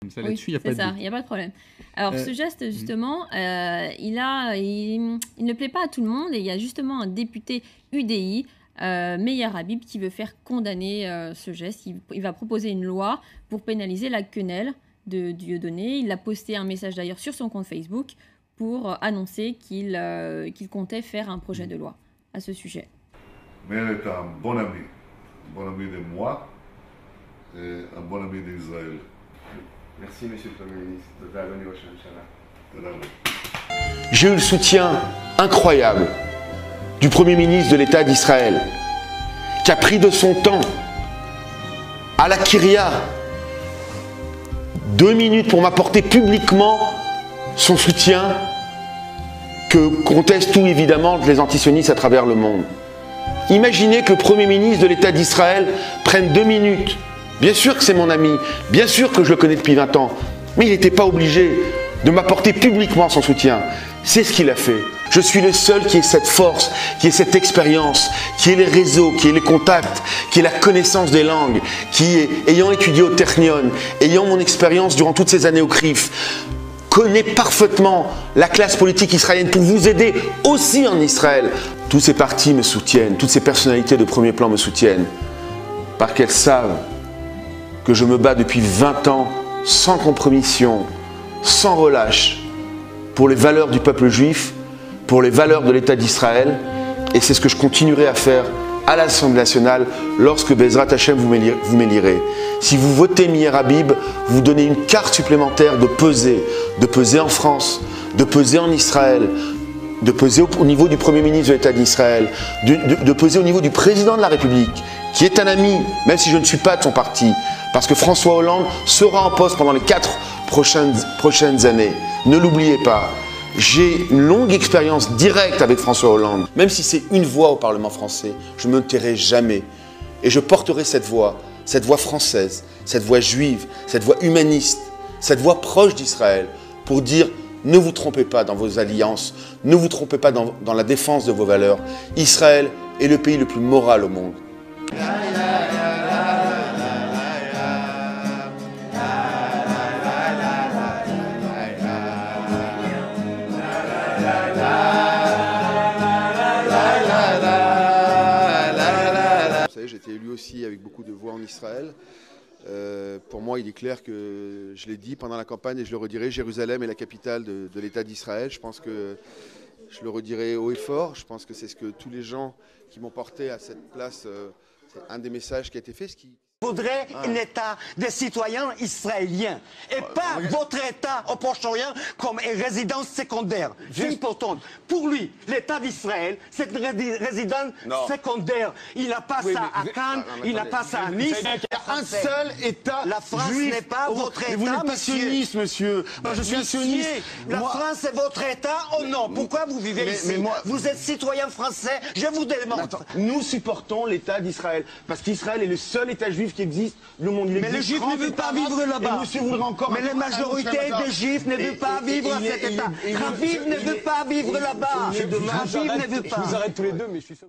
Ça, Oui, là-dessus, il n'y a pas c'est de ça, doute. il n'y a pas de problème. Alors, ce geste, justement, il ne plaît pas à tout le monde et il y a justement un député UDI, Meyer Habib, qui veut faire condamner ce geste. Il va proposer une loi pour pénaliser la quenelle de Dieudonné. Il a posté un message d'ailleurs sur son compte Facebook pour annoncer qu'il comptait faire un projet de loi à ce sujet. Meyer est un bon ami de moi et un bon ami d'Israël. Merci, Monsieur le Premier ministre. Bienvenue au Inch'Allah. J'ai eu le soutien incroyable du Premier ministre de l'État d'Israël, qui a pris de son temps à la Kyria 2 minutes pour m'apporter publiquement son soutien que contestent tout évidemment les antisionistes à travers le monde. Imaginez que le Premier ministre de l'État d'Israël prenne 2 minutes. Bien sûr que c'est mon ami, bien sûr que je le connais depuis 20 ans, mais il n'était pas obligé de m'apporter publiquement son soutien. C'est ce qu'il a fait. Je suis le seul qui ait cette force, qui ait cette expérience, qui ait les réseaux, qui ait les contacts, qui ait la connaissance des langues, qui est, ayant étudié au Technion, ayant mon expérience durant toutes ces années au CRIF, connaît parfaitement la classe politique israélienne pour vous aider aussi en Israël. Tous ces partis me soutiennent, toutes ces personnalités de premier plan me soutiennent, parce qu'elles savent que je me bats depuis 20 ans sans compromission, sans relâche, pour les valeurs du peuple juif, pour les valeurs de l'État d'Israël, et c'est ce que je continuerai à faire à l'Assemblée nationale lorsque Bezrat Hashem vous m'élirez. Si vous votez Meyer Habib, vous donnez une carte supplémentaire de peser en France, de peser en Israël, de peser au niveau du Premier ministre de l'État d'Israël, de peser au niveau du Président de la République, qui est un ami, même si je ne suis pas de son parti, parce que François Hollande sera en poste pendant les 4 prochaines années. Ne l'oubliez pas. J'ai une longue expérience directe avec François Hollande. Même si c'est une voix au Parlement français, je ne me tairai jamais. Et je porterai cette voix française, cette voix juive, cette voix humaniste, cette voix proche d'Israël, pour dire ne vous trompez pas dans vos alliances, ne vous trompez pas dans la défense de vos valeurs. Israël est le pays le plus moral au monde. J'ai été élu aussi avec beaucoup de voix en Israël. Pour moi, il est clair que, je l'ai dit pendant la campagne et je le redirai, Jérusalem est la capitale de l'État d'Israël. Je pense que je le redirai haut et fort. Je pense que c'est ce que tous les gens qui m'ont porté à cette place, c'est un des messages qui a été fait. Il faudrait un État des citoyens israéliens et pas votre État au Proche-Orient comme une résidence secondaire. C'est important. Pour lui, l'État d'Israël, c'est une résidence secondaire. Il n'a pas ça à Cannes, il n'a pas ça à Nice. Il y a un seul État La France juif. n'est pas votre État, vous n'êtes pas sioniste, monsieur. Moi, je suis un sioniste. La France est votre État ou non? Pourquoi vous vivez ici? Vous êtes citoyen français, je vous démontre. Nous supportons l'État d'Israël parce qu'Israël est le seul État juif qui existe. Le monde, mais les Juifs ne veulent pas vivre là-bas. Mais la majorité des Juifs ne veulent pas vivre à cet État. Raviv ne veut pas vivre là-bas. Raviv ne veut pas. Je vous arrête tous les deux, mais je suis sûr.